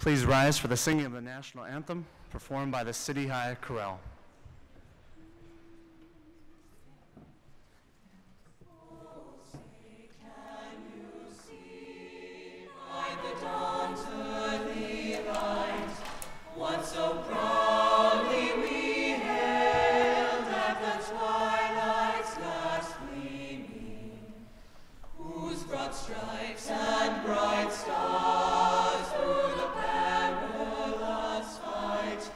Please rise for the singing of the national anthem performed by the City High Chorale. Stripes and bright stars through the perilous fight,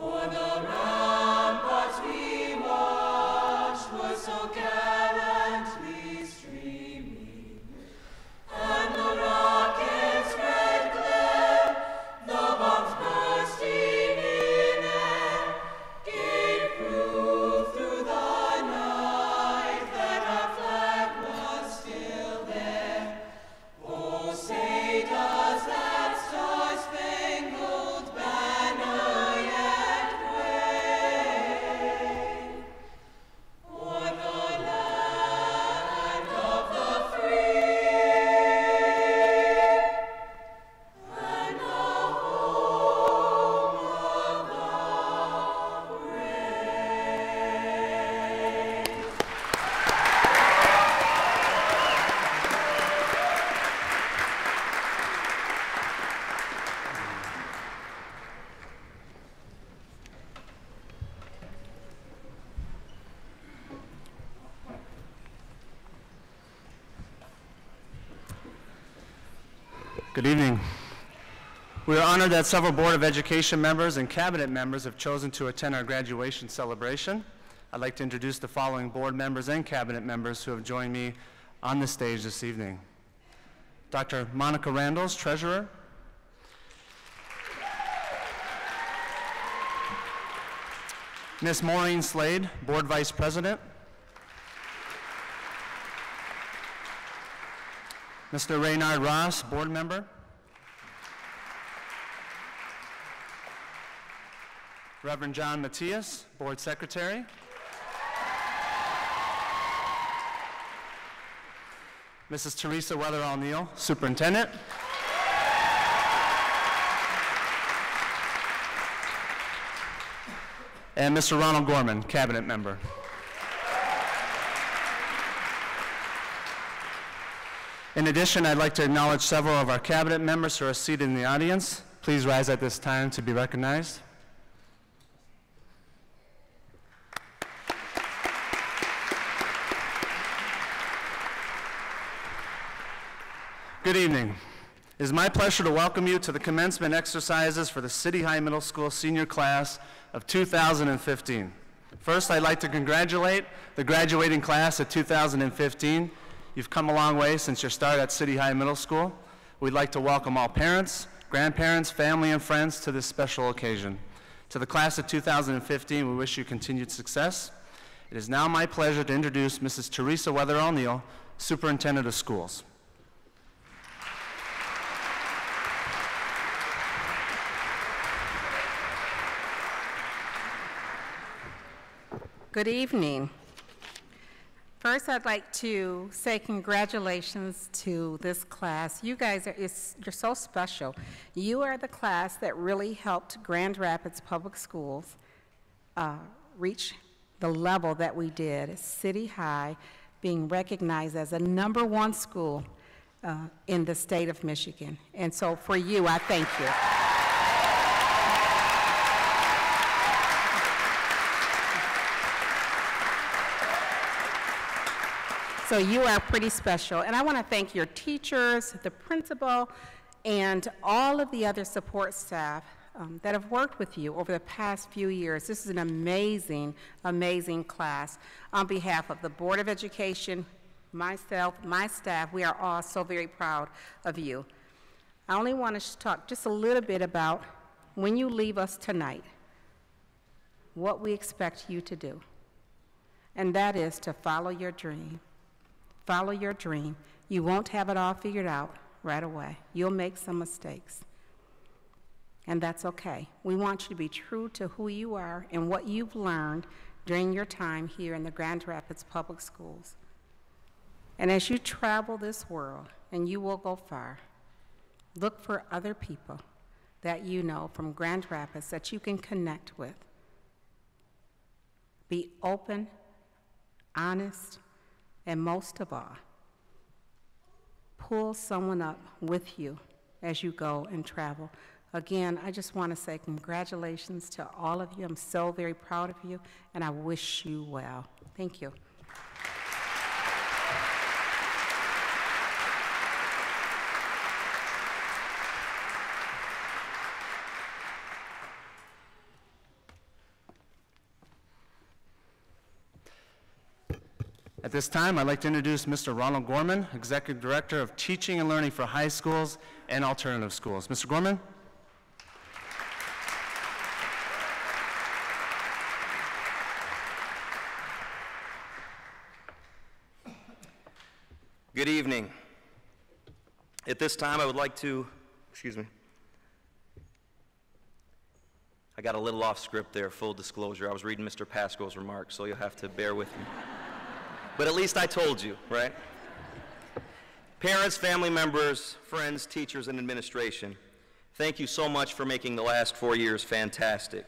o'er the ramparts we watched were so gallantly streaming, and the rocket's red glare, the bombs bursting in air, gave proof through the night that our flag was still there. Oh, say does that star-spangled banner yet wave o'er the land of the free and the home of the brave? Good evening. We are honored that several Board of Education members and Cabinet members have chosen to attend our graduation celebration. I'd like to introduce the following board members and Cabinet members who have joined me on the stage this evening. Dr. Monica Randalls, Treasurer. Ms. Maureen Slade, Board Vice President. Mr. Raynard Ross, Board Member. Reverend John Matias, Board Secretary. Mrs. Teresa Weatherall Neal, Superintendent. And Mr. Ronald Gorman, Cabinet Member. In addition, I'd like to acknowledge several of our Cabinet members who are seated in the audience. Please rise at this time to be recognized. Good evening. It is my pleasure to welcome you to the commencement exercises for the City High Middle School senior class of 2015. First, I'd like to congratulate the graduating class of 2015. You've come a long way since your start at City High Middle School. We'd like to welcome all parents, grandparents, family, and friends to this special occasion. To the class of 2015, we wish you continued success. It is now my pleasure to introduce Mrs. Teresa Weatherall Neal, Superintendent of Schools. Good evening. First, I'd like to say congratulations to this class. You guys you're so special. You are the class that really helped Grand Rapids Public Schools reach the level that we did, City High being recognized as a #1 school in the state of Michigan. And so for you, I thank you. So you are pretty special. And I want to thank your teachers, the principal, and all of the other support staff that have worked with you over the past few years. This is an amazing, amazing class. On behalf of the Board of Education, myself, my staff, we are all so very proud of you. I only want to talk just a little bit about when you leave us tonight, what we expect you to do. And that is to follow your dream. Follow your dream. You won't have it all figured out right away. You'll make some mistakes. And that's okay. We want you to be true to who you are and what you've learned during your time here in the Grand Rapids Public Schools. And as you travel this world, and you will go far, look for other people that you know from Grand Rapids that you can connect with. Be open, honest, and most of all, pull someone up with you as you go and travel. Again, I just want to say congratulations to all of you. I'm so very proud of you, and I wish you well. Thank you. At this time, I'd like to introduce Mr. Ronald Gorman, Executive Director of Teaching and Learning for High Schools and Alternative Schools. Mr. Gorman? Good evening. At this time, I would like to, I got a little off script there, full disclosure. I was reading Mr. Pasco's remarks, so you'll have to bear with me. But at least I told you, right? Parents, family members, friends, teachers, and administration, thank you so much for making the last 4 years fantastic.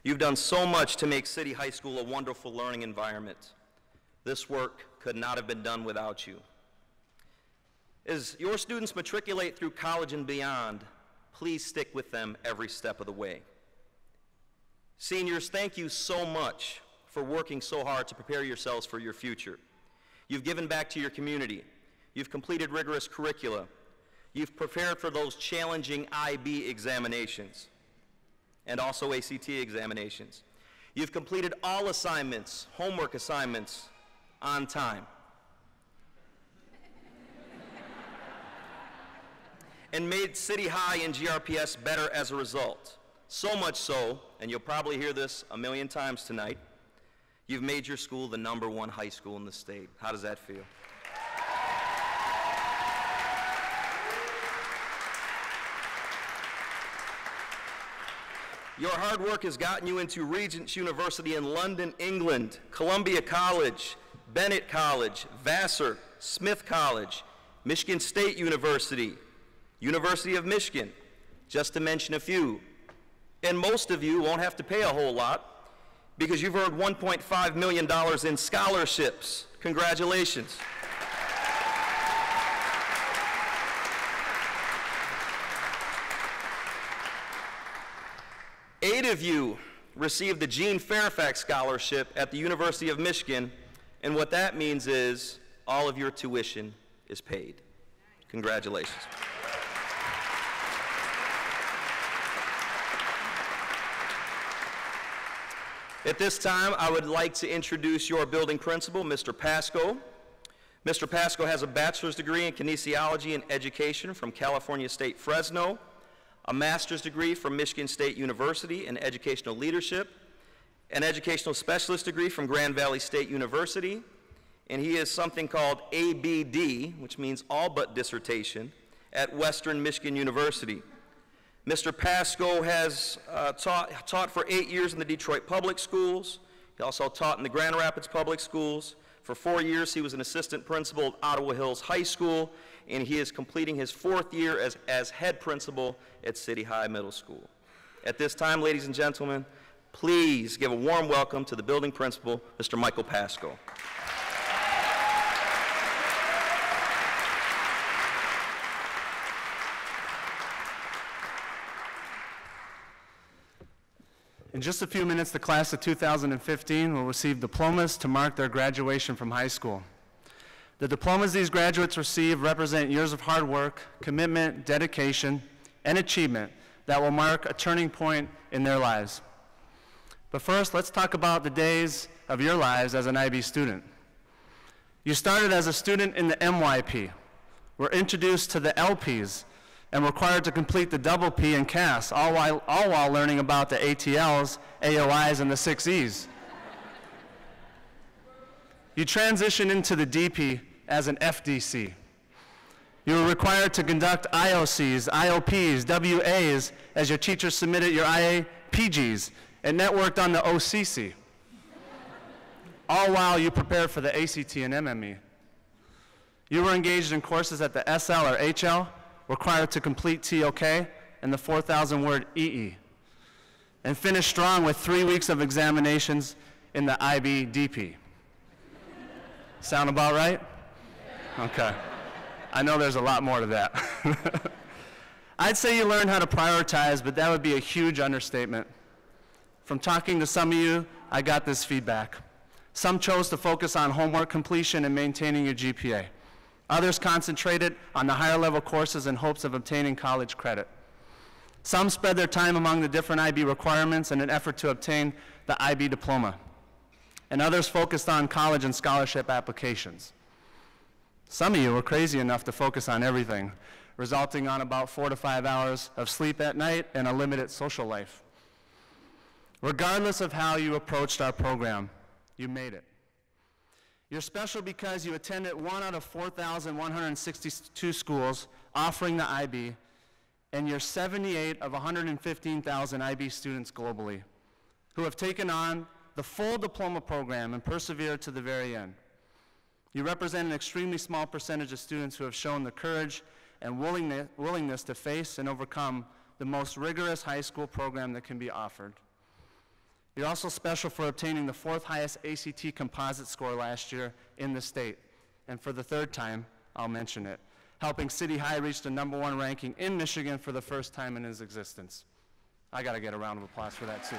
You've done so much to make City High School a wonderful learning environment. This work could not have been done without you. As your students matriculate through college and beyond, please stick with them every step of the way. Seniors, thank you so much for working so hard to prepare yourselves for your future. You've given back to your community. You've completed rigorous curricula. You've prepared for those challenging IB examinations and also ACT examinations. You've completed all assignments, homework assignments, on time. And made City High and GRPS better as a result. So much so, and you'll probably hear this a million times tonight, you've made your school the #1 high school in the state. How does that feel? Your hard work has gotten you into Regent's University in London, England, Columbia College, Bennett College, Vassar, Smith College, Michigan State University, University of Michigan, just to mention a few. And most of you won't have to pay a whole lot because you've earned $1.5 million in scholarships. Congratulations. Eight of you received the Gene Fairfax Scholarship at the University of Michigan, and what that means is all of your tuition is paid. Congratulations. At this time, I would like to introduce your building principal, Mr. Pasco. Mr. Pasco has a bachelor's degree in kinesiology and education from California State Fresno, a master's degree from Michigan State University in educational leadership, an educational specialist degree from Grand Valley State University, and he is something called ABD, which means all but dissertation, at Western Michigan University. Mr. Pasco has taught for 8 years in the Detroit Public Schools. He also taught in the Grand Rapids Public Schools. For 4 years, he was an assistant principal at Ottawa Hills High School, and he is completing his 4th year as head principal at City High Middle School. At this time, ladies and gentlemen, please give a warm welcome to the building principal, Mr. Michael Pasco. In just a few minutes, the class of 2015 will receive diplomas to mark their graduation from high school. The diplomas these graduates receive represent years of hard work, commitment, dedication, and achievement that will mark a turning point in their lives. But first, let's talk about the days of your lives as an IB student. You started as a student in the MYP, were introduced to the LPs, and required to complete the double P and CAS, all while learning about the ATLs, AOIs, and the 6Es. You transitioned into the DP as an FDC. You were required to conduct IOCs, IOPs, WAs as your teachers submitted your IAPGs and networked on the OCC, all while you prepared for the ACT and MME. You were engaged in courses at the SL or HL, required to complete TOK, in the 4,000-word EE, and finished strong with 3 weeks of examinations in the IBDP. Sound about right? Okay. I know there's a lot more to that. I'd say you learned how to prioritize, but that would be a huge understatement. From talking to some of you, I got this feedback. Some chose to focus on homework completion and maintaining your GPA. Others concentrated on the higher level courses in hopes of obtaining college credit. Some spread their time among the different IB requirements in an effort to obtain the IB diploma. And others focused on college and scholarship applications. Some of you were crazy enough to focus on everything, resulting on about 4 to 5 hours of sleep at night and a limited social life. Regardless of how you approached our program, you made it. You're special because you attended 1 out of 4,162 schools offering the IB, and you're 78 of 115,000 IB students globally who have taken on the full diploma program and persevered to the very end. You represent an extremely small percentage of students who have shown the courage and willingness to face and overcome the most rigorous high school program that can be offered. You're also special for obtaining the 4th highest ACT composite score last year in the state. And for the 3rd time, I'll mention it, helping City High reach the #1 ranking in Michigan for the first time in its existence. I gotta get a round of applause for that too.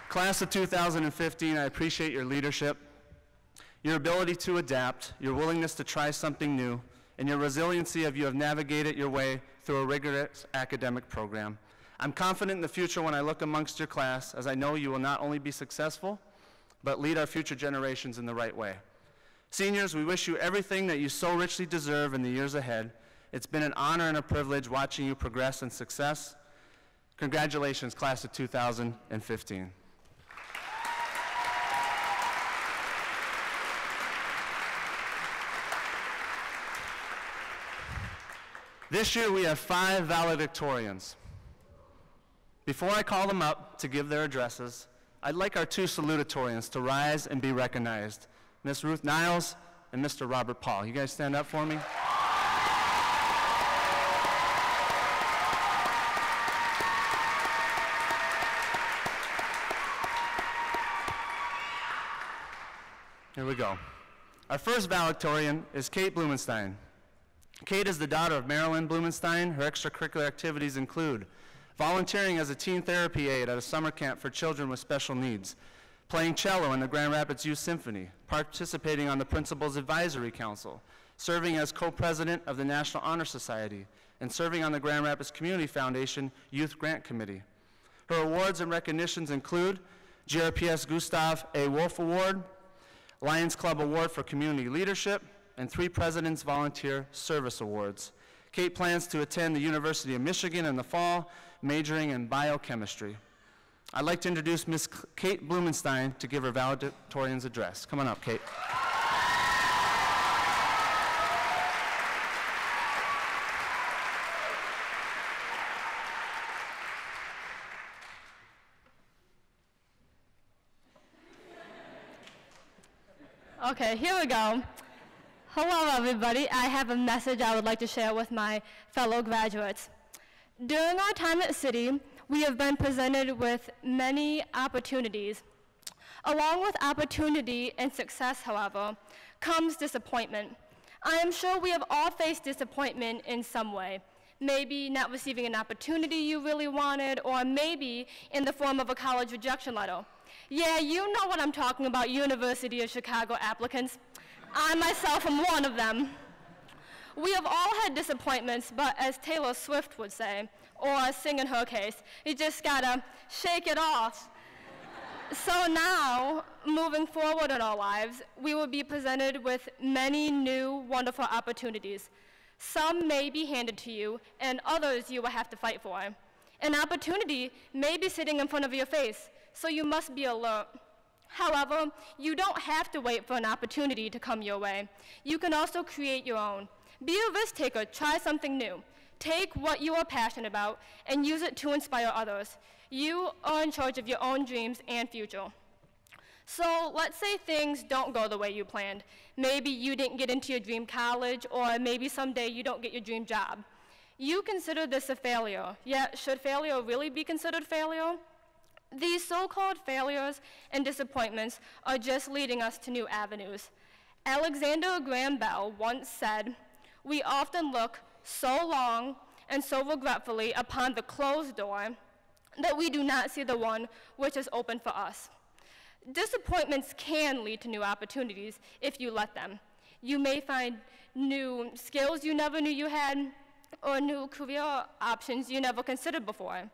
Class of 2015, I appreciate your leadership, your ability to adapt, your willingness to try something new, and your resiliency of you have navigated your way through a rigorous academic program. I'm confident in the future when I look amongst your class, as I know you will not only be successful, but lead our future generations in the right way. Seniors, we wish you everything that you so richly deserve in the years ahead. It's been an honor and a privilege watching you progress in success. Congratulations, class of 2015. This year we have 5 valedictorians. Before I call them up to give their addresses, I'd like our 2 salutatorians to rise and be recognized, Ms. Ruth Niles and Mr. Robert Paul. You guys stand up for me? Here we go. Our first valedictorian is Kate Blumenstein. Kate is the daughter of Marilyn Blumenstein. Her extracurricular activities include volunteering as a teen therapy aide at a summer camp for children with special needs, playing cello in the Grand Rapids Youth Symphony, participating on the Principal's Advisory Council, serving as co-president of the National Honor Society, and serving on the Grand Rapids Community Foundation Youth Grant Committee. Her awards and recognitions include GRPS Gustav A. Wolf Award, Lions Club Award for Community Leadership, and 3 President's Volunteer Service Awards. Kate plans to attend the University of Michigan in the fall, majoring in biochemistry. I'd like to introduce Ms. Kate Blumenstein to give her valedictorian's address. Come on up, Kate. Okay, here we go. Hello, everybody. I have a message I would like to share with my fellow graduates. During our time at City, we have been presented with many opportunities. Along with opportunity and success, however, comes disappointment. I am sure we have all faced disappointment in some way. Maybe not receiving an opportunity you really wanted, or maybe in the form of a college rejection letter. Yeah, you know what I'm talking about, University of Chicago applicants. I myself am one of them. We have all had disappointments, but as Taylor Swift would say, or sing in her case, you just gotta shake it off. So now, moving forward in our lives, we will be presented with many new, wonderful opportunities. Some may be handed to you, and others you will have to fight for. An opportunity may be sitting in front of your face, so you must be alert. However, you don't have to wait for an opportunity to come your way. You can also create your own. Be a risk taker, try something new. Take what you are passionate about and use it to inspire others. You are in charge of your own dreams and future. So let's say things don't go the way you planned. Maybe you didn't get into your dream college, or maybe someday you don't get your dream job. You consider this a failure, yet should failure really be considered failure? These so-called failures and disappointments are just leading us to new avenues. Alexander Graham Bell once said, "We often look so long and so regretfully upon the closed door that we do not see the one which is open for us." Disappointments can lead to new opportunities if you let them. You may find new skills you never knew you had, or new career options you never considered before.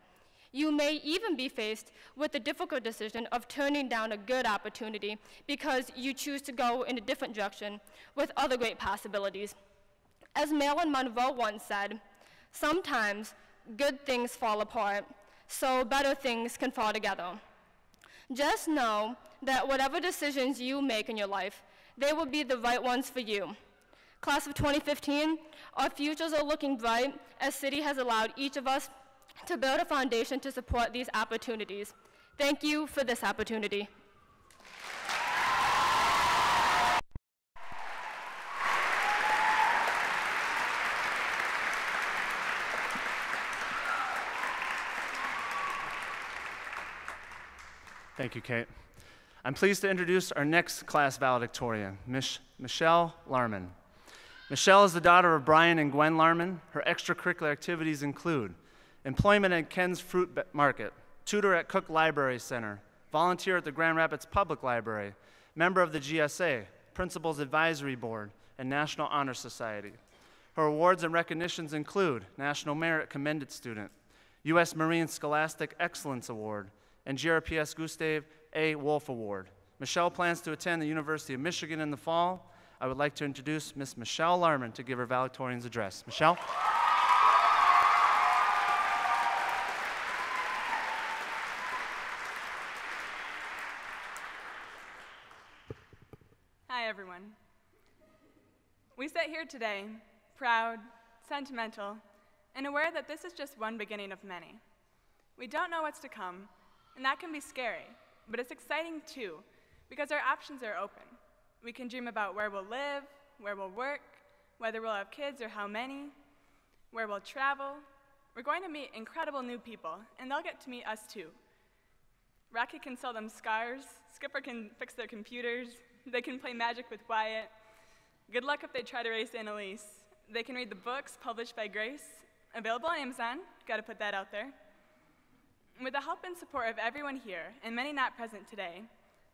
You may even be faced with the difficult decision of turning down a good opportunity because you choose to go in a different direction with other great possibilities. As Marilyn Monroe once said, "Sometimes good things fall apart, so better things can fall together." Just know that whatever decisions you make in your life, they will be the right ones for you. Class of 2015, our futures are looking bright as City has allowed each of us to build a foundation to support these opportunities. Thank you for this opportunity. Thank you, Kate. I'm pleased to introduce our next class valedictorian, Miss Michelle Larman. Michelle is the daughter of Brian and Gwen Larman. Her extracurricular activities include employment at Ken's Fruit Market, tutor at Cook Library Center, volunteer at the Grand Rapids Public Library, member of the GSA, Principals Advisory Board, and National Honor Society. Her awards and recognitions include National Merit Commended Student, U.S. Marine Scholastic Excellence Award, and GRPS Gustav A. Wolf Award. Michelle plans to attend the University of Michigan in the fall. I would like to introduce Miss Michelle Larman to give her valedictorian's address. Michelle? Hi, everyone. We sit here today, proud, sentimental, and aware that this is just one beginning of many. We don't know what's to come, and that can be scary, but it's exciting too, because our options are open. We can dream about where we'll live, where we'll work, whether we'll have kids or how many, where we'll travel. We're going to meet incredible new people, and they'll get to meet us too. Rocky can sell them scars, Skipper can fix their computers, they can play magic with Wyatt. Good luck if they try to race Annalise. They can read the books published by Grace, available on Amazon, gotta put that out there. With the help and support of everyone here, and many not present today,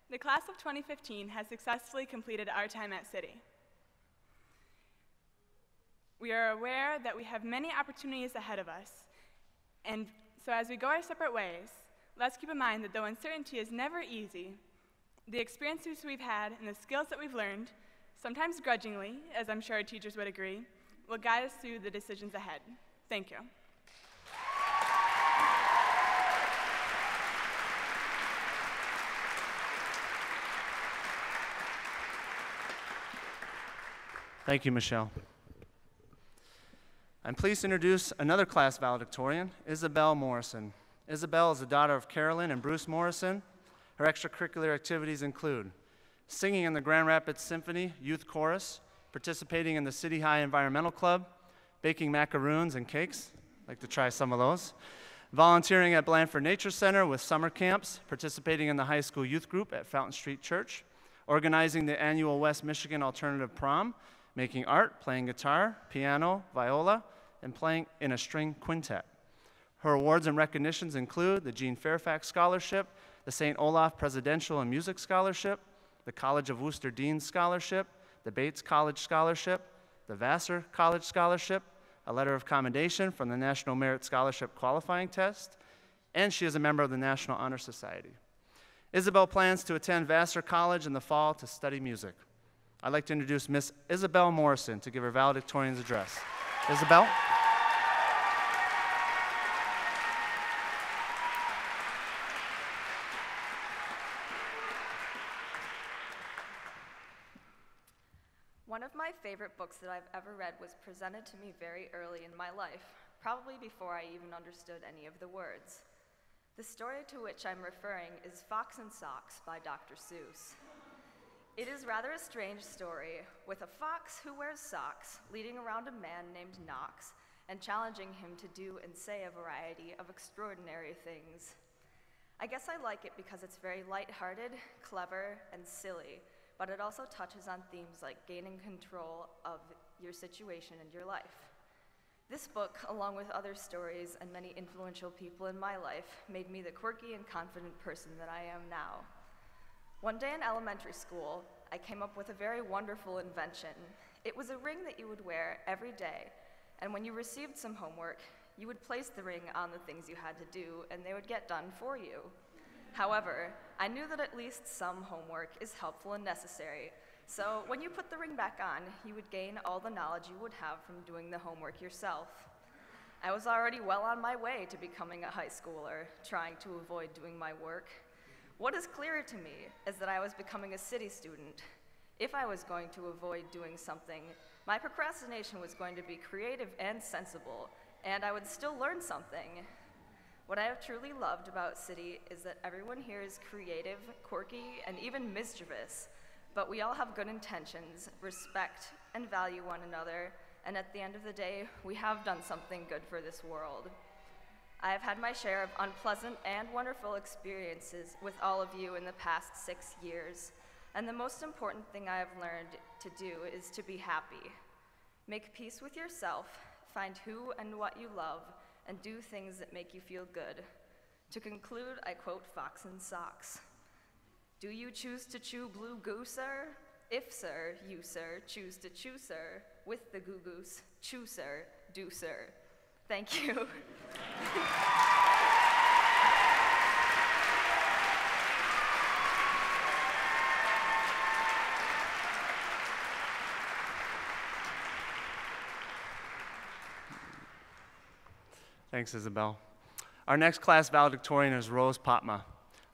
the class of 2015 has successfully completed our time at City. We are aware that we have many opportunities ahead of us, and so as we go our separate ways, let's keep in mind that though uncertainty is never easy, the experiences we've had and the skills that we've learned, sometimes grudgingly, as I'm sure our teachers would agree, will guide us through the decisions ahead. Thank you. Thank you, Michelle. I'm pleased to introduce another class valedictorian, Isabel Morrison. Isabel is the daughter of Carolyn and Bruce Morrison. Her extracurricular activities include singing in the Grand Rapids Symphony Youth Chorus, participating in the City High Environmental Club, baking macaroons and cakes. I'd like to try some of those. Volunteering at Blandford Nature Center with summer camps, participating in the high school youth group at Fountain Street Church, organizing the annual West Michigan Alternative Prom, making art, playing guitar, piano, viola, and playing in a string quintet. Her awards and recognitions include the Gene Fairfax Scholarship, the St. Olaf Presidential and Music Scholarship, the College of Worcester Dean's Scholarship, the Bates College Scholarship, the Vassar College Scholarship, a letter of commendation from the National Merit Scholarship Qualifying Test, and she is a member of the National Honor Society. Isabel plans to attend Vassar College in the fall to study music. I'd like to introduce Miss Isabel Morrison to give her valedictorian's address. Isabel? One of my favorite books that I've ever read was presented to me very early in my life, probably before I even understood any of the words. The story to which I'm referring is Fox and Socks by Dr. Seuss. It is rather a strange story, with a fox who wears socks leading around a man named Knox and challenging him to do and say a variety of extraordinary things. I guess I like it because it's very lighthearted, clever, and silly, but it also touches on themes like gaining control of your situation and your life. This book, along with other stories and many influential people in my life, made me the quirky and confident person that I am now. One day in elementary school, I came up with a very wonderful invention. It was a ring that you would wear every day, and when you received some homework, you would place the ring on the things you had to do, and they would get done for you. However, I knew that at least some homework is helpful and necessary, so when you put the ring back on, you would gain all the knowledge you would have from doing the homework yourself. I was already well on my way to becoming a high schooler, trying to avoid doing my work. What is clearer to me is that I was becoming a city student. If I was going to avoid doing something, my procrastination was going to be creative and sensible, and I would still learn something. What I have truly loved about City is that everyone here is creative, quirky, and even mischievous, but we all have good intentions, respect, and value one another, and at the end of the day, we have done something good for this world. I have had my share of unpleasant and wonderful experiences with all of you in the past 6 years, and the most important thing I have learned to do is to be happy. Make peace with yourself, find who and what you love, and do things that make you feel good. To conclude, I quote Fox and Socks. Do you choose to chew blue goose, sir? If, sir, you, sir, choose to chew, sir, with the goo goose, chew, sir, do, sir. Thank you. Thanks, Isabel. Our next class valedictorian is Rose Potma.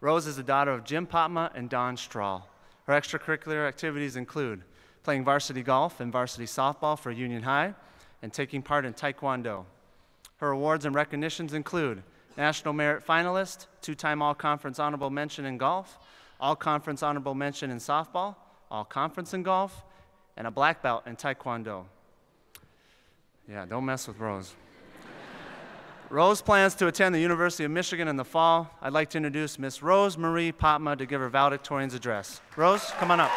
Rose is the daughter of Jim Potma and Dawn Strahl. Her extracurricular activities include playing varsity golf and varsity softball for Union High and taking part in Taekwondo. Her awards and recognitions include National Merit Finalist, 2-time All-Conference Honorable Mention in golf, All-Conference Honorable Mention in softball, All-Conference in golf, and a black belt in Taekwondo. Yeah, don't mess with Rose. Rose plans to attend the University of Michigan in the fall. I'd like to introduce Miss Rose Marie Potma to give her valedictorian's address. Rose, come on up.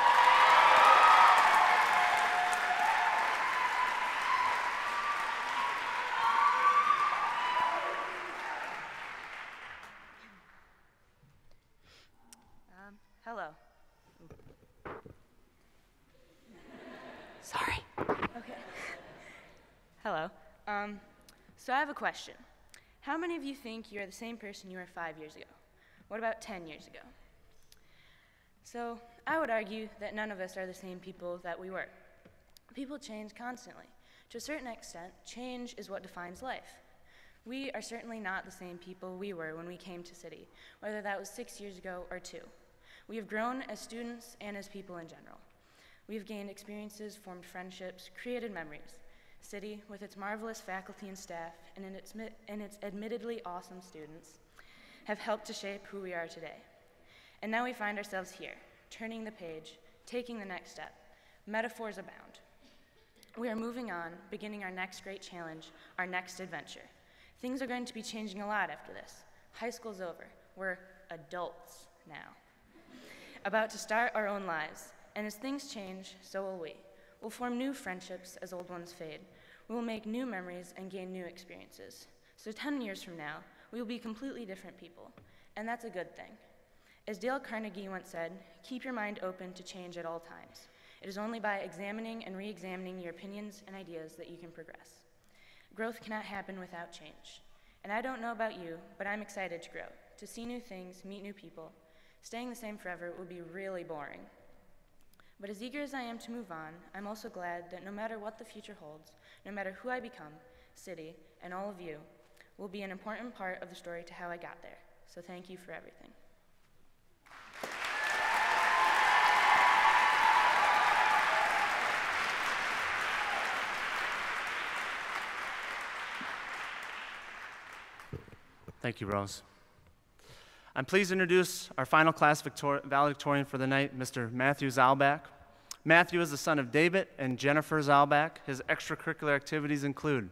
Hello. Sorry. Okay. Hello. So I have a question. How many of you think you're the same person you were 5 years ago? What about 10 years ago? So I would argue that none of us are the same people that we were. People change constantly. To a certain extent, change is what defines life. We are certainly not the same people we were when we came to City, whether that was 6 years ago or 2. We have grown as students and as people in general. We have gained experiences, formed friendships, created memories. City, with its marvelous faculty and staff and its admittedly awesome students, have helped to shape who we are today. And now we find ourselves here, turning the page, taking the next step. Metaphors abound. We are moving on, beginning our next great challenge, our next adventure. Things are going to be changing a lot after this. High school's over. We're adults now, about to start our own lives. And as things change, so will we. We'll form new friendships as old ones fade. We will make new memories and gain new experiences. So 10 years from now, we will be completely different people, and that's a good thing. As Dale Carnegie once said, keep your mind open to change at all times. It is only by examining and re-examining your opinions and ideas that you can progress. Growth cannot happen without change. And I don't know about you, but I'm excited to grow, to see new things, meet new people. Staying the same forever would be really boring. But as eager as I am to move on, I'm also glad that no matter what the future holds, no matter who I become, City, and all of you, will be an important part of the story to how I got there. So thank you for everything. Thank you, Rose. I'm pleased to introduce our final class valedictorian for the night, Mr. Matthew Zalbach. Matthew is the son of David and Jennifer Zalbach. His extracurricular activities include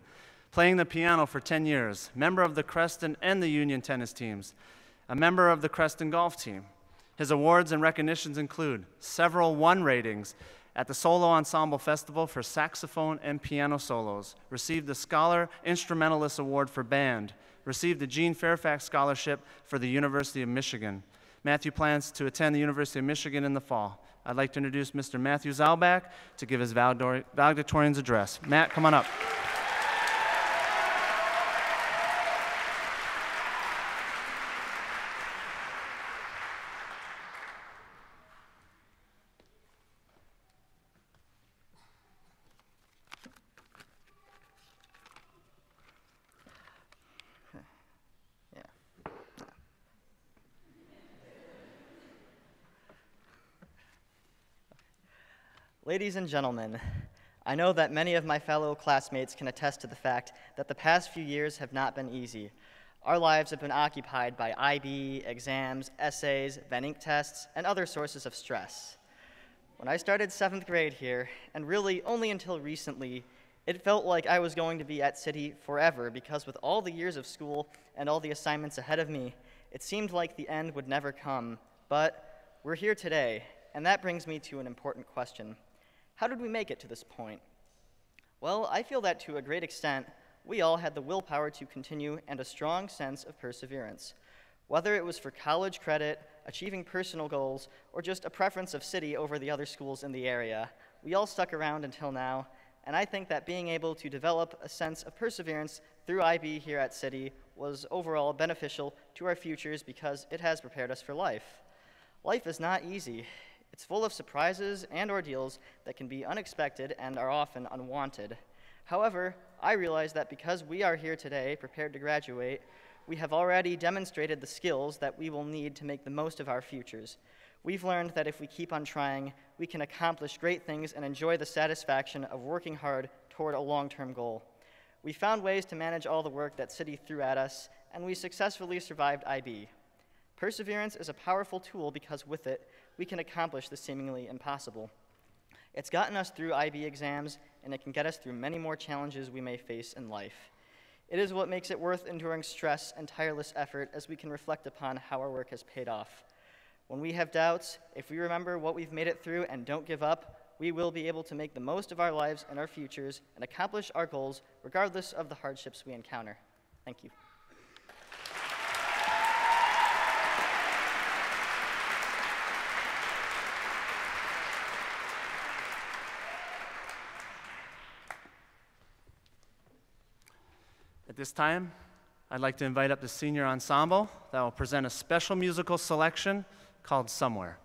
playing the piano for 10 years, member of the Creston and the Union tennis teams, a member of the Creston golf team. His awards and recognitions include several 1 ratings at the Solo Ensemble Festival for saxophone and piano solos, received the Scholar Instrumentalist Award for band, received the Gene Fairfax Scholarship for the University of Michigan. Matthew plans to attend the University of Michigan in the fall. I'd like to introduce Mr. Matthew Zalbach to give his valedictorian's address. Matt, come on up. Ladies and gentlemen, I know that many of my fellow classmates can attest to the fact that the past few years have not been easy. Our lives have been occupied by IB, exams, essays, Ven-Inc tests, and other sources of stress. When I started 7th grade here, and really only until recently, it felt like I was going to be at City forever because with all the years of school and all the assignments ahead of me, it seemed like the end would never come. But we're here today, and that brings me to an important question. How did we make it to this point? Well, I feel that to a great extent, we all had the willpower to continue and a strong sense of perseverance. Whether it was for college credit, achieving personal goals, or just a preference of City over the other schools in the area, we all stuck around until now, and I think that being able to develop a sense of perseverance through IB here at City was overall beneficial to our futures because it has prepared us for life. Life is not easy. It's full of surprises and ordeals that can be unexpected and are often unwanted. However, I realize that because we are here today, prepared to graduate, we have already demonstrated the skills that we will need to make the most of our futures. We've learned that if we keep on trying, we can accomplish great things and enjoy the satisfaction of working hard toward a long-term goal. We found ways to manage all the work that City threw at us, and we successfully survived IB. Perseverance is a powerful tool because with it, we can accomplish the seemingly impossible. It's gotten us through IB exams, and it can get us through many more challenges we may face in life. It is what makes it worth enduring stress and tireless effort as we can reflect upon how our work has paid off. When we have doubts, if we remember what we've made it through and don't give up, we will be able to make the most of our lives and our futures and accomplish our goals regardless of the hardships we encounter. Thank you. At this time, I'd like to invite up the senior ensemble that will present a special musical selection called Somewhere.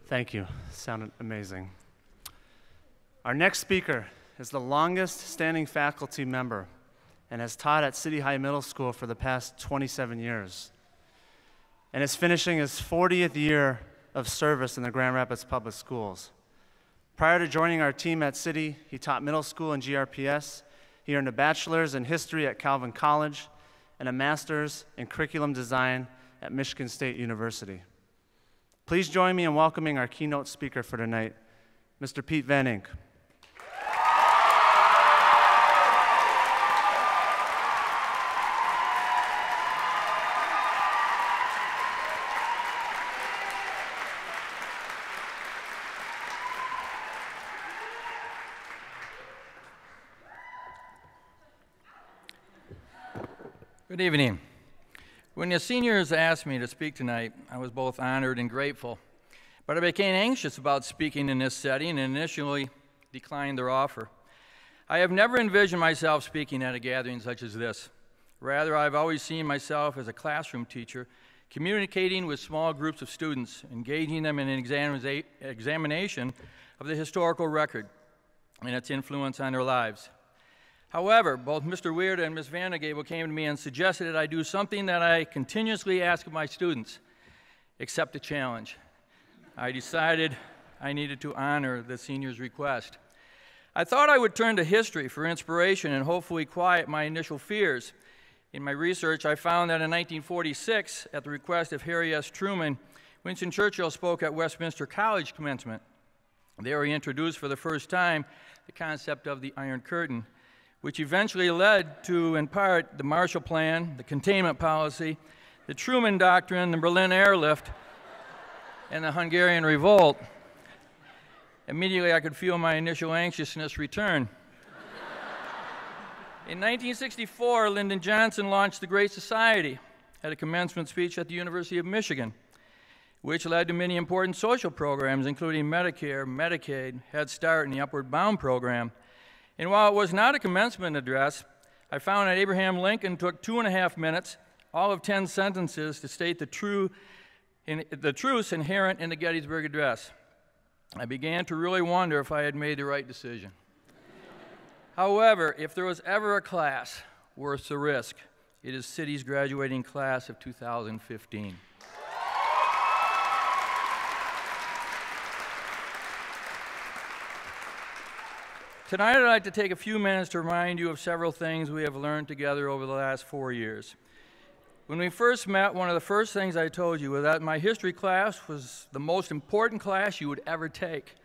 Thank you. Sounded amazing. Our next speaker is the longest standing faculty member and has taught at City High Middle School for the past 27 years and is finishing his 40th year of service in the Grand Rapids Public Schools. Prior to joining our team at City, he taught middle school and GRPS. He earned a bachelor's in history at Calvin College and a master's in curriculum design at Michigan State University. Please join me in welcoming our keynote speaker for tonight, Mr. Pete Van Ink. Good evening. When the seniors asked me to speak tonight, I was both honored and grateful, but I became anxious about speaking in this setting and initially declined their offer. I have never envisioned myself speaking at a gathering such as this. Rather, I've always seen myself as a classroom teacher, communicating with small groups of students, engaging them in an examination of the historical record and its influence on their lives. However, both Mr. Weird and Ms. Vandegable came to me and suggested that I do something that I continuously ask of my students, accept a challenge. I decided I needed to honor the seniors' request. I thought I would turn to history for inspiration and hopefully quiet my initial fears. In my research, I found that in 1946, at the request of Harry S. Truman, Winston Churchill spoke at Westminster College commencement. There he introduced for the first time the concept of the Iron Curtain, which eventually led to, in part, the Marshall Plan, the containment policy, the Truman Doctrine, the Berlin Airlift, and the Hungarian Revolt. Immediately, I could feel my initial anxiousness return. In 1964, Lyndon Johnson launched the Great Society at a commencement speech at the University of Michigan, which led to many important social programs, including Medicare, Medicaid, Head Start, and the Upward Bound program. And while it was not a commencement address, I found that Abraham Lincoln took 2.5 minutes, all of 10 sentences, to state the truths inherent in the Gettysburg Address. I began to really wonder if I had made the right decision. However, if there was ever a class worth the risk, it is City's graduating class of 2015. Tonight, I'd like to take a few minutes to remind you of several things we have learned together over the last 4 years. When we first met, one of the first things I told you was that my history class was the most important class you would ever take.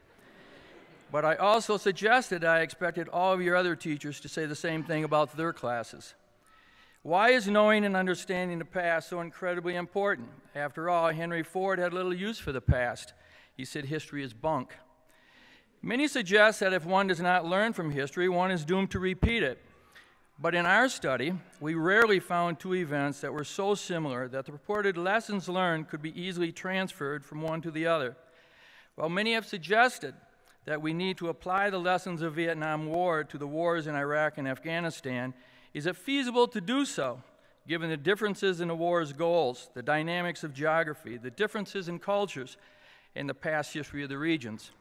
But I also suggested I expected all of your other teachers to say the same thing about their classes. Why is knowing and understanding the past so incredibly important? After all, Henry Ford had little use for the past. He said history is bunk. Many suggest that if one does not learn from history, one is doomed to repeat it. But in our study, we rarely found two events that were so similar that the purported lessons learned could be easily transferred from one to the other. While many have suggested that we need to apply the lessons of Vietnam War to the wars in Iraq and Afghanistan, is it feasible to do so, given the differences in the war's goals, the dynamics of geography, the differences in cultures, and the past history of the regions?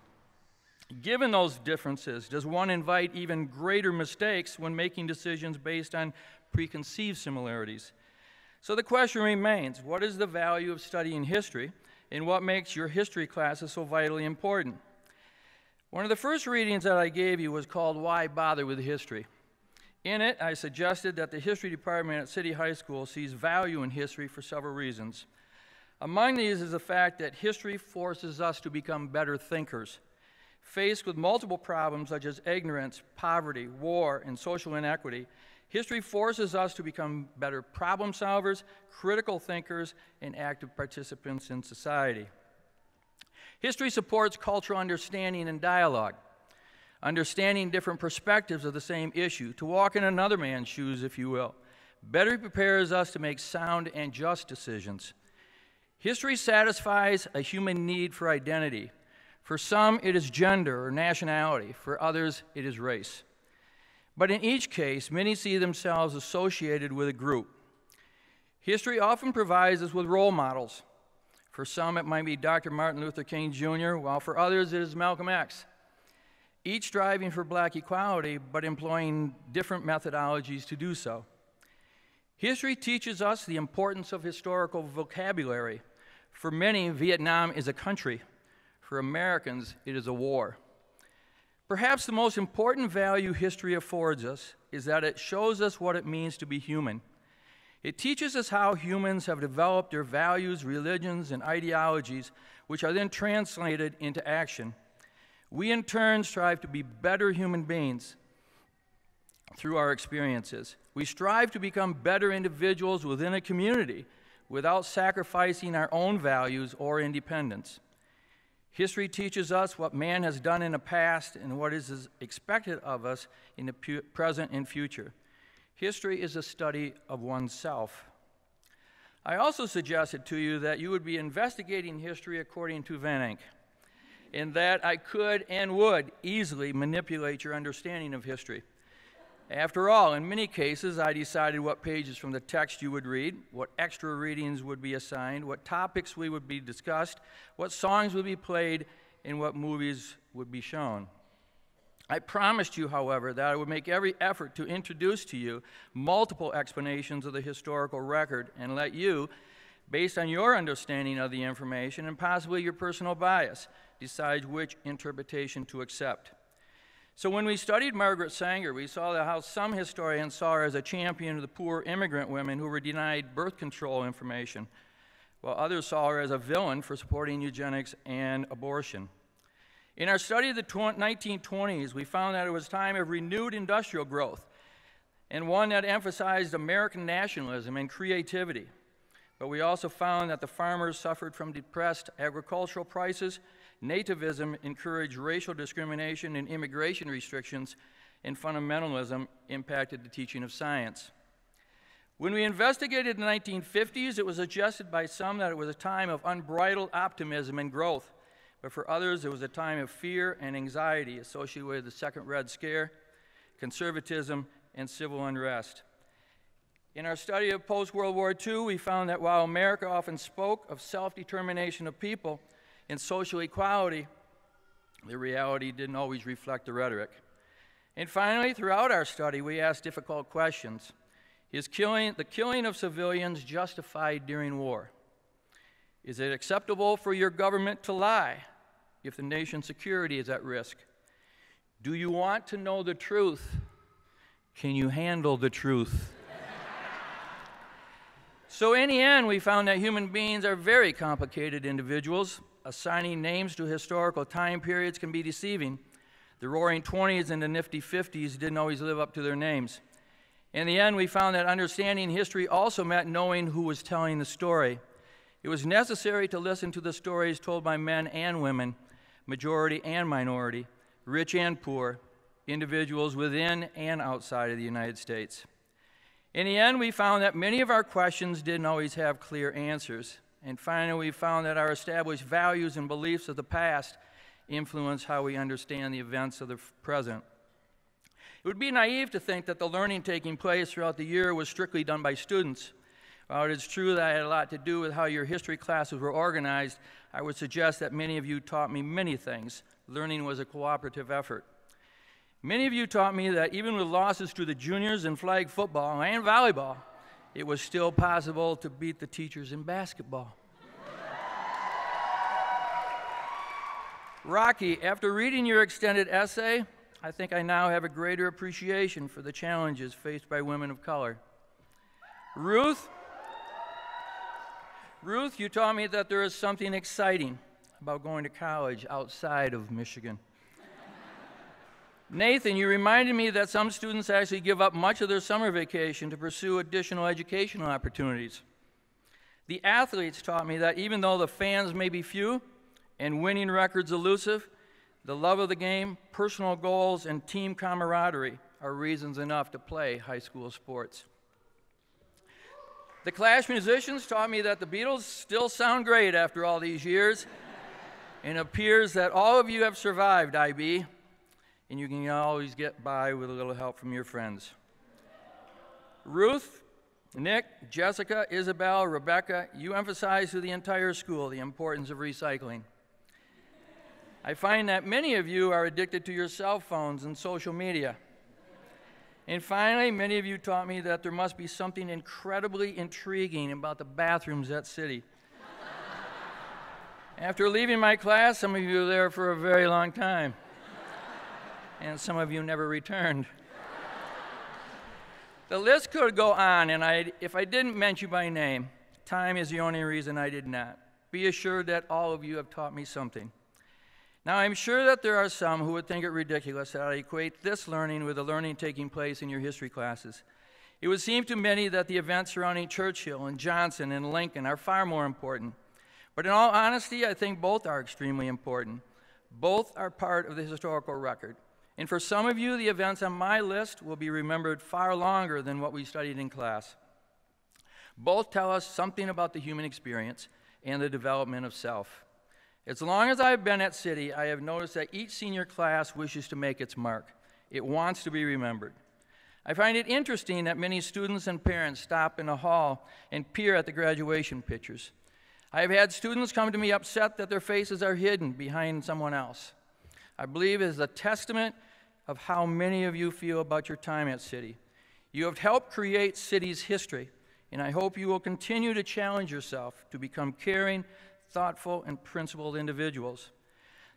Given those differences, does one invite even greater mistakes when making decisions based on preconceived similarities? So the question remains, what is the value of studying history, and what makes your history classes so vitally important? One of the first readings that I gave you was called Why Bother with History? In it, I suggested that the history department at City High School sees value in history for several reasons. Among these is the fact that history forces us to become better thinkers. Faced with multiple problems such as ignorance, poverty, war, and social inequity, history forces us to become better problem solvers, critical thinkers, and active participants in society. History supports cultural understanding and dialogue, understanding different perspectives of the same issue, to walk in another man's shoes, if you will. Better prepares us to make sound and just decisions. History satisfies a human need for identity. For some, it is gender or nationality. For others, it is race. But in each case, many see themselves associated with a group. History often provides us with role models. For some, it might be Dr. Martin Luther King Jr., while for others, it is Malcolm X. Each striving for black equality, but employing different methodologies to do so. History teaches us the importance of historical vocabulary. For many, Vietnam is a country. For Americans, it is a war. Perhaps the most important value history affords us is that it shows us what it means to be human. It teaches us how humans have developed their values, religions, and ideologies, which are then translated into action. We, in turn, strive to be better human beings through our experiences. We strive to become better individuals within a community without sacrificing our own values or independence. History teaches us what man has done in the past and what is expected of us in the present and future. History is a study of oneself. I also suggested to you that you would be investigating history according to Van Eyck, in that I could and would easily manipulate your understanding of history. After all, in many cases, I decided what pages from the text you would read, what extra readings would be assigned, what topics would be discussed, what songs would be played, and what movies would be shown. I promised you, however, that I would make every effort to introduce to you multiple explanations of the historical record and let you, based on your understanding of the information and possibly your personal bias, decide which interpretation to accept. So when we studied Margaret Sanger, we saw how some historians saw her as a champion of the poor immigrant women who were denied birth control information, while others saw her as a villain for supporting eugenics and abortion. In our study of the 1920s, we found that it was a time of renewed industrial growth and one that emphasized American nationalism and creativity. But we also found that the farmers suffered from depressed agricultural prices, nativism encouraged racial discrimination and immigration restrictions, and fundamentalism impacted the teaching of science. When we investigated the 1950s, it was suggested by some that it was a time of unbridled optimism and growth, but for others, it was a time of fear and anxiety associated with the Second Red Scare, conservatism, and civil unrest. In our study of post-World War II, we found that while America often spoke of self-determination of people and social equality, the reality didn't always reflect the rhetoric. And finally, throughout our study, we asked difficult questions. Is the killing of civilians justified during war? Is it acceptable for your government to lie if the nation's security is at risk? Do you want to know the truth? Can you handle the truth? So in the end, we found that human beings are very complicated individuals. Assigning names to historical time periods can be deceiving. The Roaring '20s and the Nifty '50s didn't always live up to their names. In the end, we found that understanding history also meant knowing who was telling the story. It was necessary to listen to the stories told by men and women, majority and minority, rich and poor, individuals within and outside of the United States. In the end, we found that many of our questions didn't always have clear answers. And finally, we found that our established values and beliefs of the past influence how we understand the events of the present. It would be naive to think that the learning taking place throughout the year was strictly done by students. While it is true that I had a lot to do with how your history classes were organized, I would suggest that many of you taught me many things. Learning was a cooperative effort. Many of you taught me that even with losses to the juniors in flag football and volleyball, it was still possible to beat the teachers in basketball. Rocky, after reading your extended essay, I think I now have a greater appreciation for the challenges faced by women of color. Ruth, you taught me that there is something exciting about going to college outside of Michigan. Nathan, you reminded me that some students actually give up much of their summer vacation to pursue additional educational opportunities. The athletes taught me that even though the fans may be few and winning records elusive, the love of the game, personal goals, and team camaraderie are reasons enough to play high school sports. The Clash musicians taught me that the Beatles still sound great after all these years, and it appears that all of you have survived IB, and you can always get by with a little help from your friends. Ruth, Nick, Jessica, Isabel, Rebecca, you emphasize to the entire school the importance of recycling. I find that many of you are addicted to your cell phones and social media. And finally, many of you taught me that there must be something incredibly intriguing about the bathrooms at City. After leaving my class, some of you were there for a very long time, and some of you never returned. The list could go on, and if I didn't mention you by name, time is the only reason I did not. Be assured that all of you have taught me something. Now, I'm sure that there are some who would think it ridiculous that I equate this learning with the learning taking place in your history classes. It would seem to many that the events surrounding Churchill and Johnson and Lincoln are far more important. But in all honesty, I think both are extremely important. Both are part of the historical record. And for some of you, the events on my list will be remembered far longer than what we studied in class. Both tell us something about the human experience and the development of self. As long as I've been at City, I have noticed that each senior class wishes to make its mark. It wants to be remembered. I find it interesting that many students and parents stop in the hall and peer at the graduation pictures. I have had students come to me upset that their faces are hidden behind someone else. I believe it is a testament of how many of you feel about your time at City. You have helped create City's history, and I hope you will continue to challenge yourself to become caring, thoughtful, and principled individuals.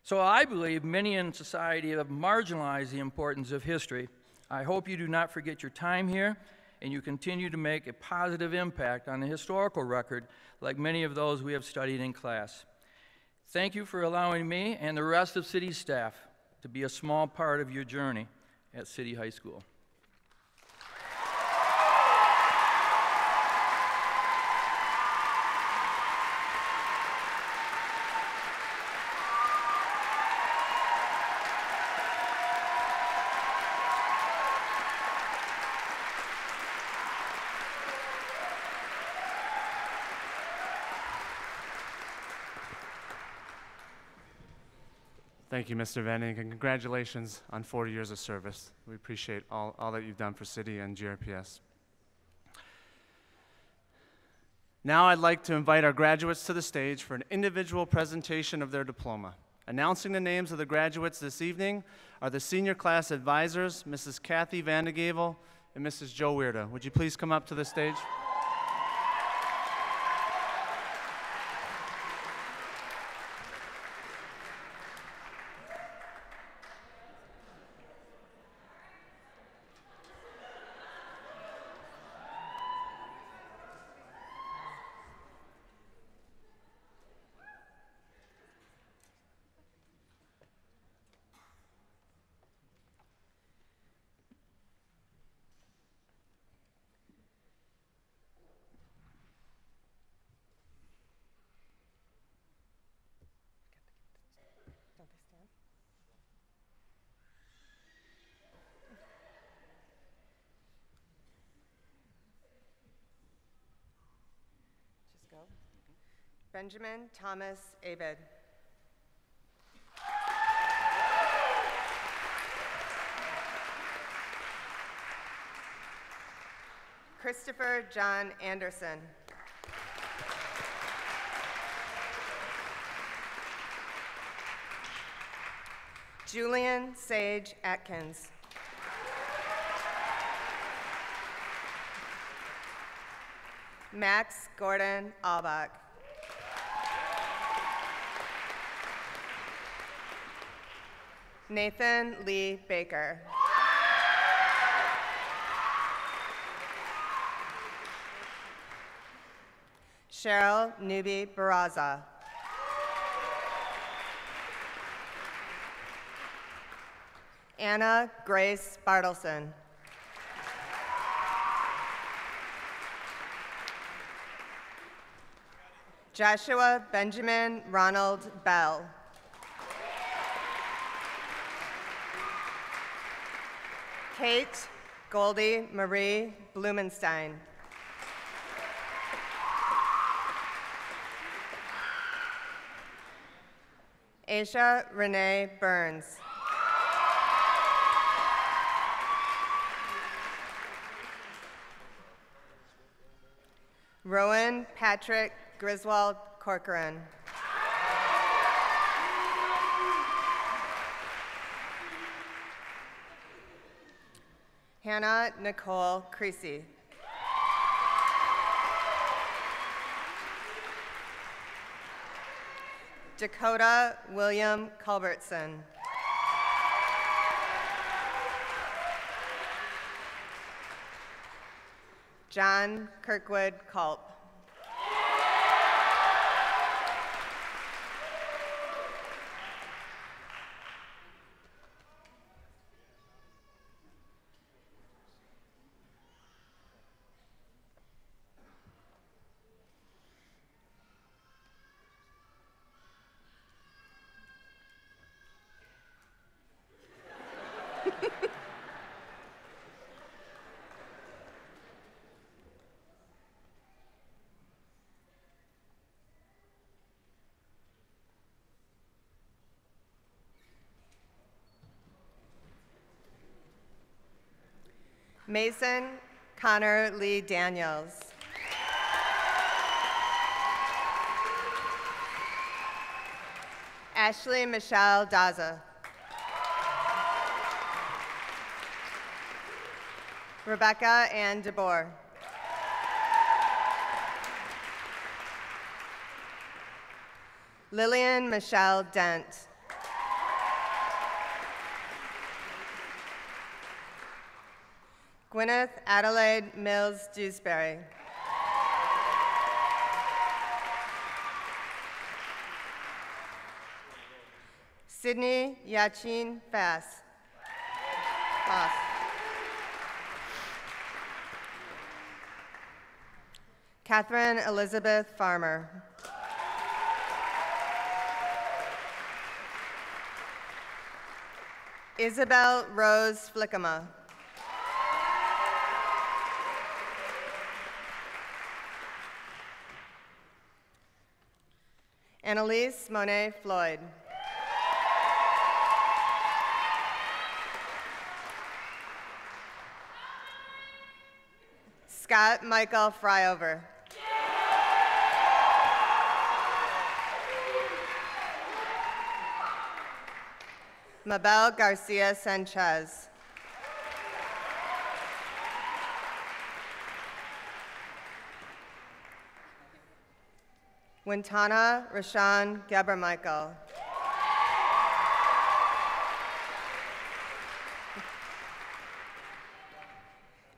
So I believe many in society have marginalized the importance of history. I hope you do not forget your time here, and you continue to make a positive impact on the historical record like many of those we have studied in class. Thank you for allowing me and the rest of City staff to be a small part of your journey at City High School. Thank you, Mr. Venning, and congratulations on 40 years of service. We appreciate all that you've done for City and GRPS. Now I'd like to invite our graduates to the stage for an individual presentation of their diploma. Announcing the names of the graduates this evening are the senior class advisors, Mrs. Kathy Vandegavel and Mrs. Joe Weirda. Would you please come up to the stage? Benjamin Thomas Abed. Christopher John Anderson. Julian Sage Atkins. Max Gordon Albach. Nathan Lee Baker. Cheryl Newby Barraza. Anna Grace Bartleson. Joshua Benjamin Ronald Bell. Kate Goldie Marie Blumenstein. Aisha Renee Burns. Rowan Patrick Griswold Corcoran. Hannah Nicole Creasy. Dakota William Culbertson. John Kirkwood Culp. Mason Connor Lee Daniels. Ashley Michelle Daza. Rebecca Ann DeBoer. Lillian Michelle Dent. Gwyneth Adelaide Mills Dewsbury. Sydney Yachin Fass. Catherine Elizabeth Farmer. Isabel Rose Flickema. Annalise Monet Floyd. Scott Michael Fryover. Mabel Garcia Sanchez. Wintana Rashawn Gebermichael.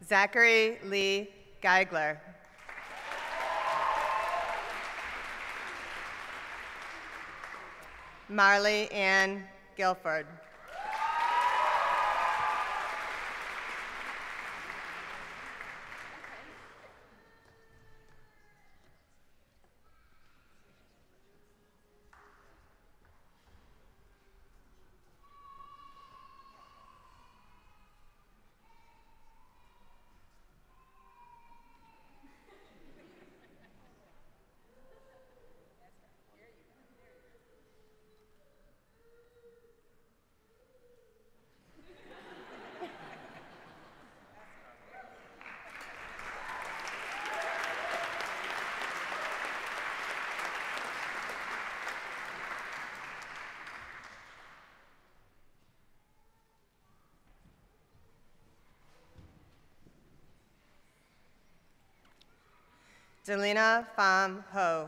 Zachary Lee Geigler. Marley Ann Guilford. Delina Pham Ho.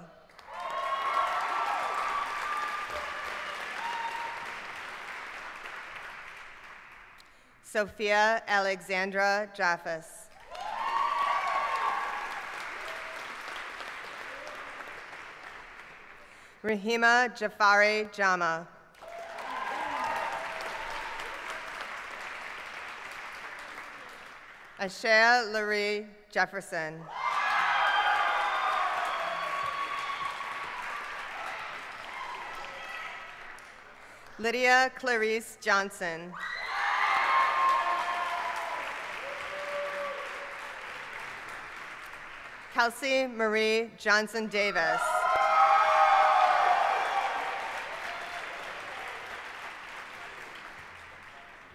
Sophia Alexandra Jaffes. Rahima Jafari Jama. Ashea Laree Jefferson. Lydia Clarice Johnson. Kelsey Marie Johnson Davis.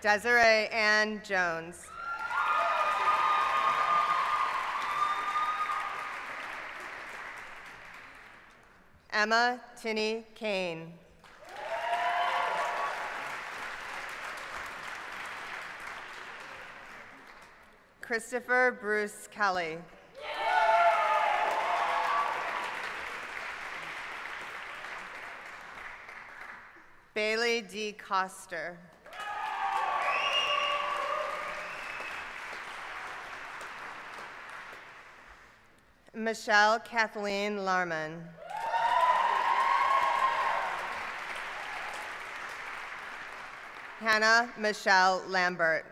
Desiree Ann Jones. Emma Tinney Kane. Christopher Bruce Kelly. Bailey D. Coster. Michelle Kathleen Larman. Hannah Michelle Lambert.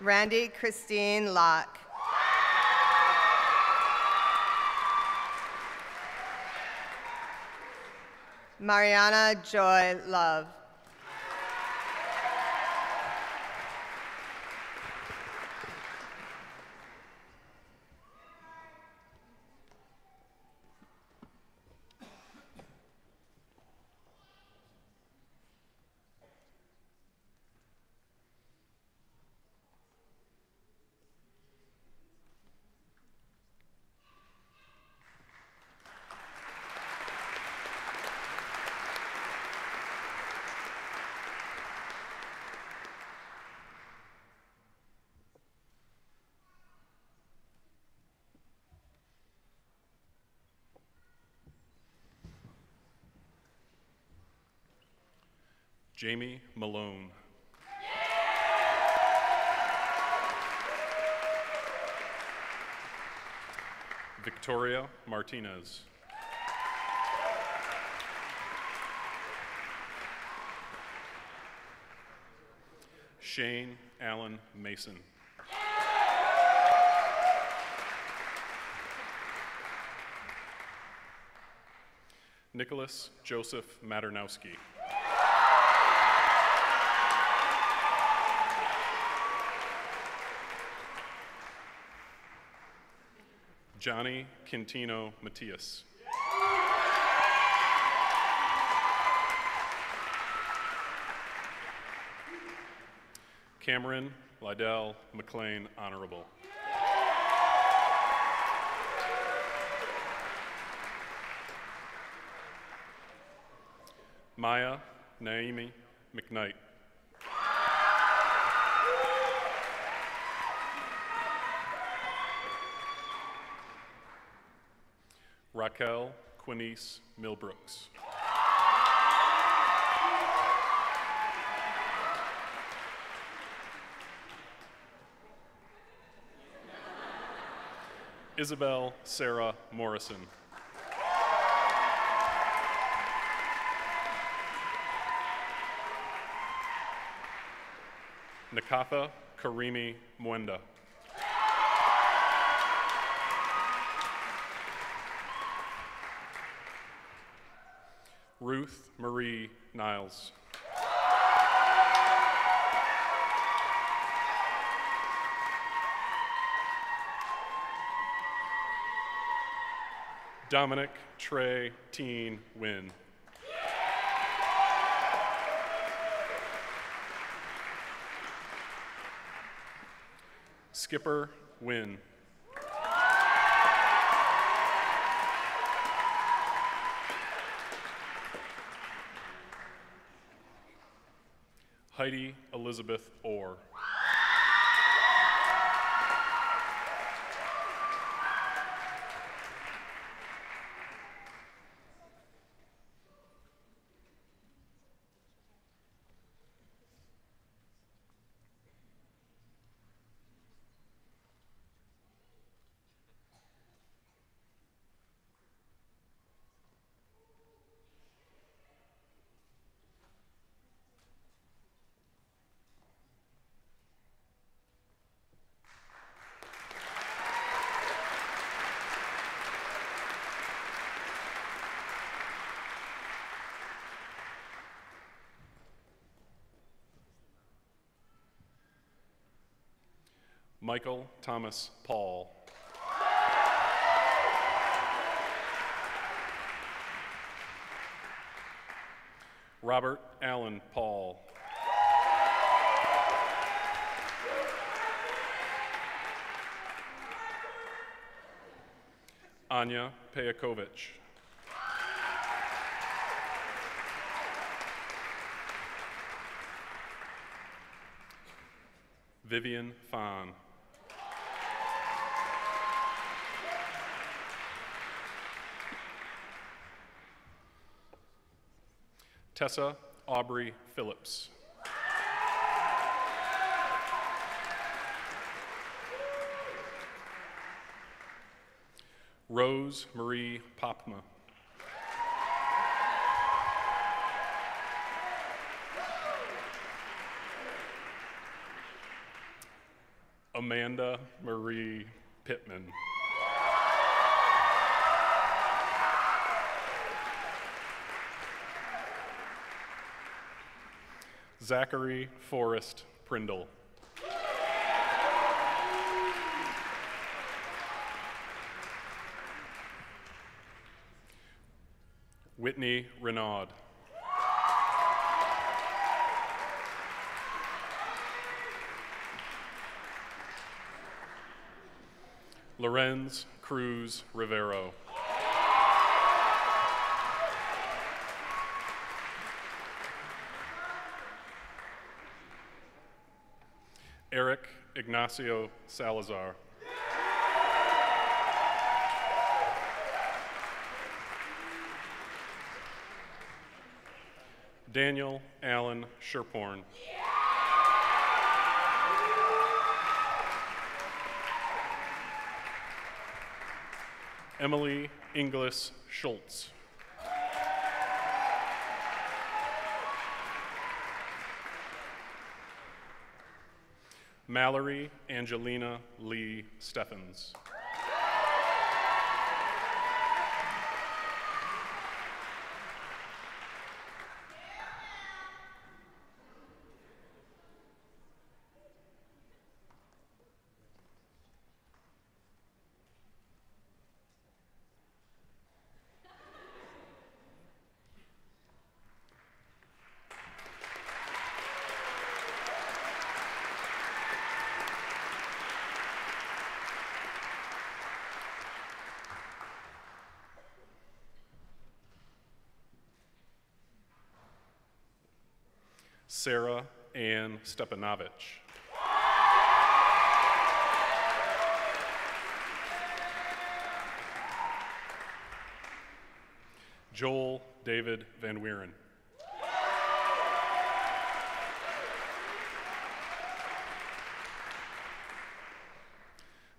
Randy Christine Locke. Mariana Joy Love. Jamie Malone. Victoria Martinez. Shane Allen Mason. Nicholas Joseph Maternowski. Johnny Quintino Matias. Cameron Lydell McLean Honorable. Maya Naomi McKnight. Raquel Quinice Milbrooks. Isabel Sarah Morrison. Nakatha Karimi Mwenda. Ruth Marie Niles. Dominic Trey Teen Wynn. Skipper Wynn. Heidi Elizabeth Orr. Michael Thomas Paul. Robert Allen Paul. Anya Pejakovic. Vivian Fahn. Tessa Aubrey Phillips. Rose Marie Popma. Amanda Marie Pittman. Zachary Forrest Prindle. Whitney Renaud. Lorenz Cruz Rivero. Eric Ignacio Salazar. Daniel Allen Sherporn. Emily Inglis Schultz. Mallory Angelina Lee Steffens. Sarah Ann Stepanovich. Joel David Van Wieren.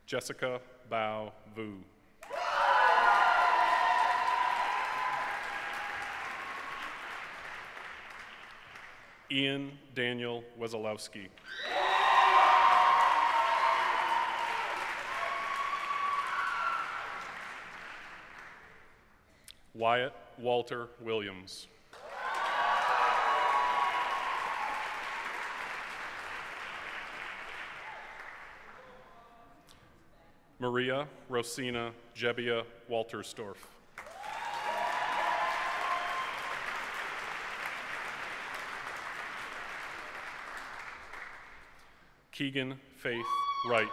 Jessica Bao Vu. Ian Daniel Wesolowski. Wyatt Walter Williams. Maria Rosina Jebbia Waltersdorf. Keegan Faith Wright.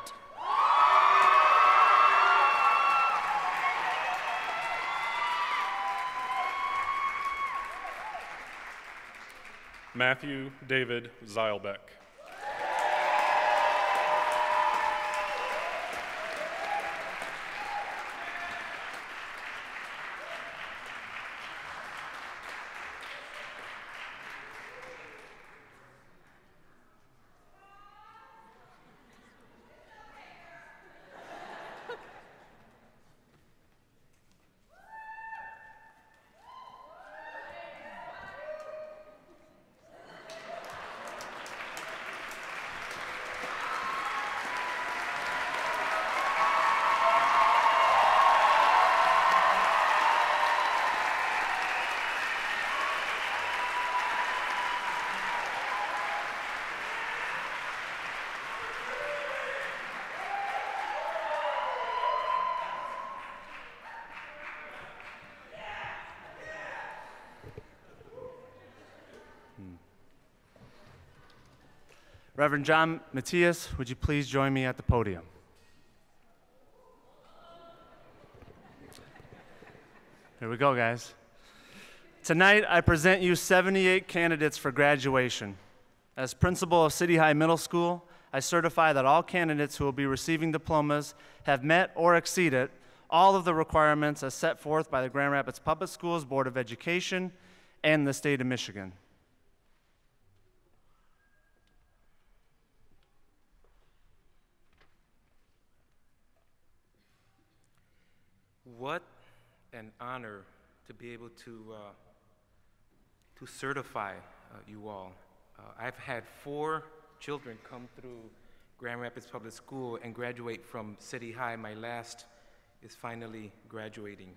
Matthew David Zeilbeck. Reverend John Matthias, would you please join me at the podium? Here we go, guys. Tonight, I present you 78 candidates for graduation. As principal of City High Middle School, I certify that all candidates who will be receiving diplomas have met or exceeded all of the requirements as set forth by the Grand Rapids Public Schools Board of Education and the state of Michigan. What an honor to be able to certify you all. I've had 4 children come through Grand Rapids Public School and graduate from City High. My last is finally graduating.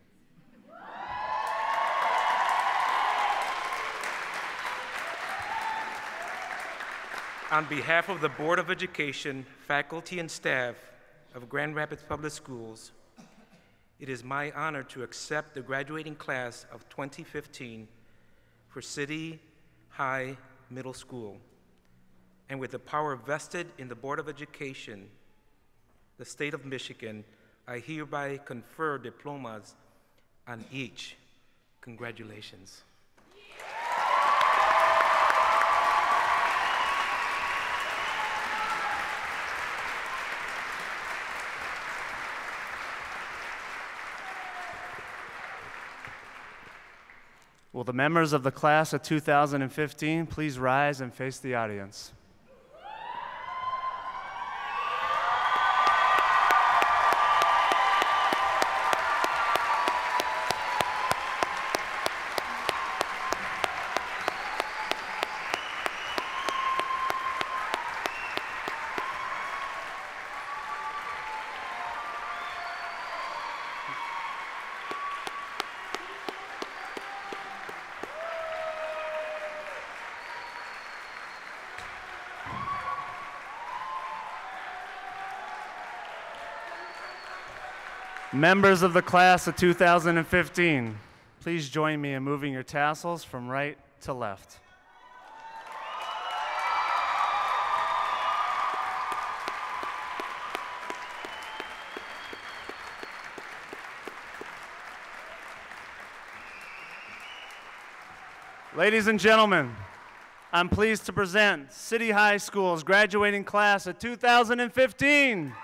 On behalf of the Board of Education, faculty, and staff of Grand Rapids Public Schools, it is my honor to accept the graduating class of 2015 for City High Middle School. And with the power vested in the Board of Education, the state of Michigan, I hereby confer diplomas on each. Congratulations. Will the members of the class of 2015 please rise and face the audience? Members of the class of 2015, please join me in moving your tassels from right to left. Ladies and gentlemen, I'm pleased to present City High School's graduating class of 2015.